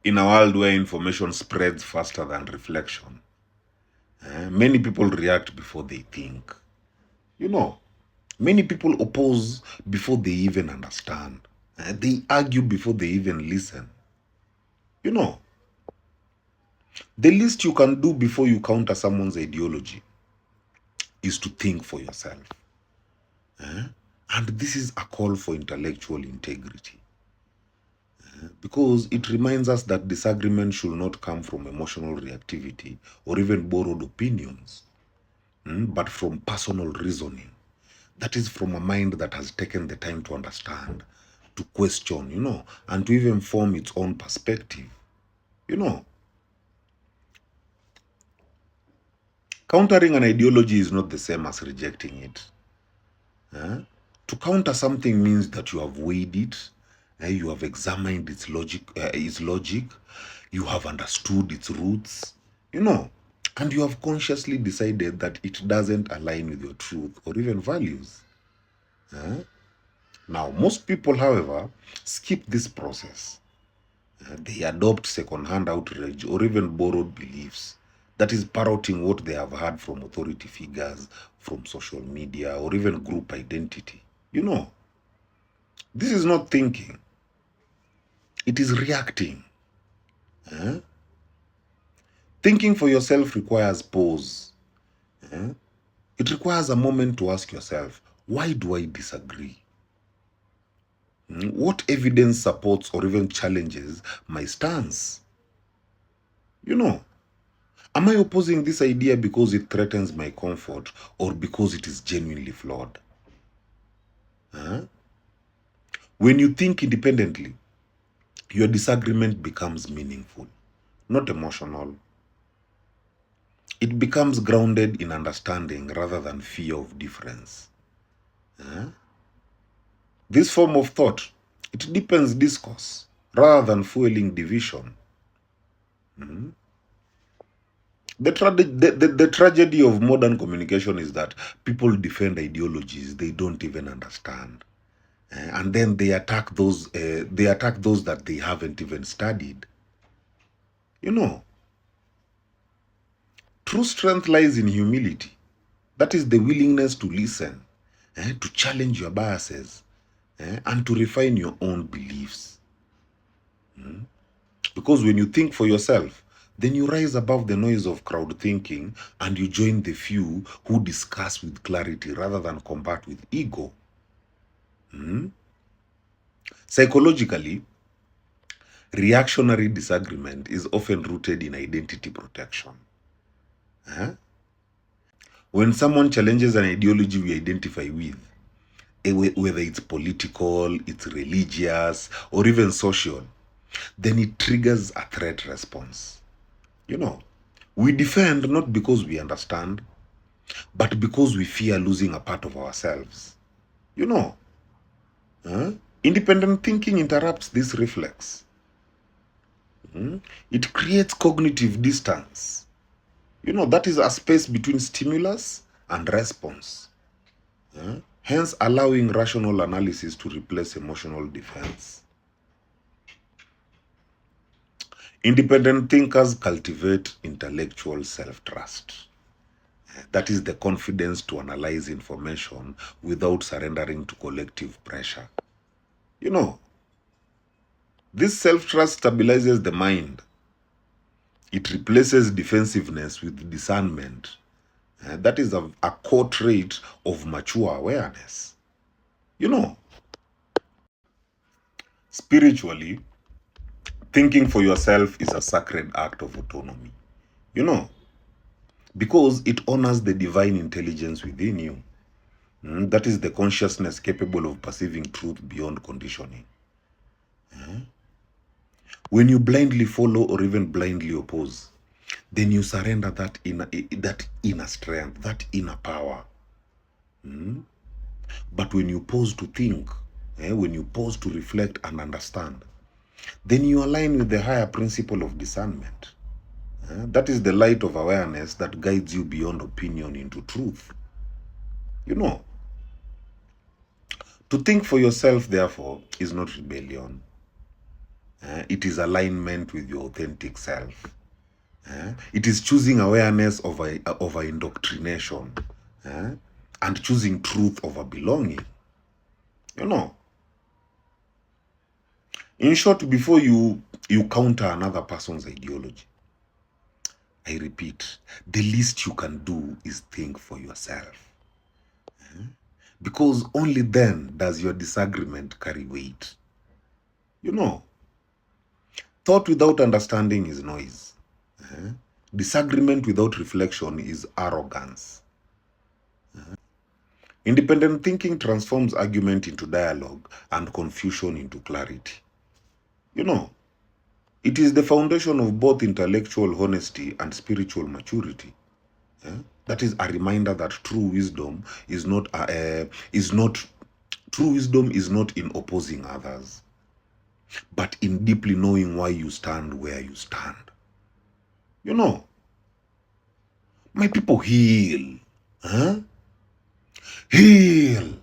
in a world where information spreads faster than reflection, many people react before they think. You know, many people oppose before they even understand. They argue before they even listen. You know, the least you can do before you counter someone's ideology is to think for yourself. And this is a call for intellectual integrity. Because it reminds us that disagreement should not come from emotional reactivity or even borrowed opinions, but from personal reasoning. That is from a mind that has taken the time to understand, to question, and to even form its own perspective. Countering an ideology is not the same as rejecting it. To counter something means that you have weighed it, you have examined its logic, you have understood its roots, and you have consciously decided that it doesn't align with your truth or even values. Now, most people, however, skip this process. They adopt second-hand outrage or even borrowed beliefs, that is parroting what they have heard from authority figures, from social media, or even group identity. This is not thinking. It is reacting. Thinking for yourself requires pause. It requires a moment to ask yourself, why do I disagree? What evidence supports or even challenges my stance? Am I opposing this idea because it threatens my comfort or because it is genuinely flawed? When you think independently, your disagreement becomes meaningful, not emotional. It becomes grounded in understanding rather than fear of difference. This form of thought, it deepens discourse rather than fueling division. The tragedy of modern communication is that people defend ideologies they don't even understand. And then they attack those that they haven't even studied. True strength lies in humility. That is the willingness to listen, to challenge your biases, and to refine your own beliefs. Because when you think for yourself, then you rise above the noise of crowd thinking and you join the few who discuss with clarity rather than combat with ego. Psychologically, reactionary disagreement is often rooted in identity protection. When someone challenges an ideology we identify with, whether it's political, it's religious, or even social, then it triggers a threat response. We defend not because we understand, but because we fear losing a part of ourselves. Independent thinking interrupts this reflex. It creates cognitive distance. That is a space between stimulus and response. Hence allowing rational analysis to replace emotional defense. Independent thinkers cultivate intellectual self-trust. That is the confidence to analyze information without surrendering to collective pressure. This self-trust stabilizes the mind. It replaces defensiveness with discernment. That is a core trait of mature awareness. Spiritually, thinking for yourself is a sacred act of autonomy. Because it honors the divine intelligence within you. That is the consciousness capable of perceiving truth beyond conditioning. When you blindly follow or even blindly oppose, then you surrender that inner strength, that inner power. But when you pause to think, when you pause to reflect and understand, then you align with the higher principle of discernment. That is the light of awareness that guides you beyond opinion into truth. To think for yourself, therefore, is not rebellion. It is alignment with your authentic self. It is choosing awareness over indoctrination, and choosing truth over belonging. You know, in short, before you counter another person's ideology, I repeat, the least you can do is think for yourself. Because only then does your disagreement carry weight. You know, thought without understanding is noise. Disagreement without reflection is arrogance. Independent thinking transforms argument into dialogue and confusion into clarity. You know, it is the foundation of both intellectual honesty and spiritual maturity. That is a reminder that true wisdom is not true wisdom is not in opposing others, but in deeply knowing why you stand where you stand. You know, my people, heal. Heal.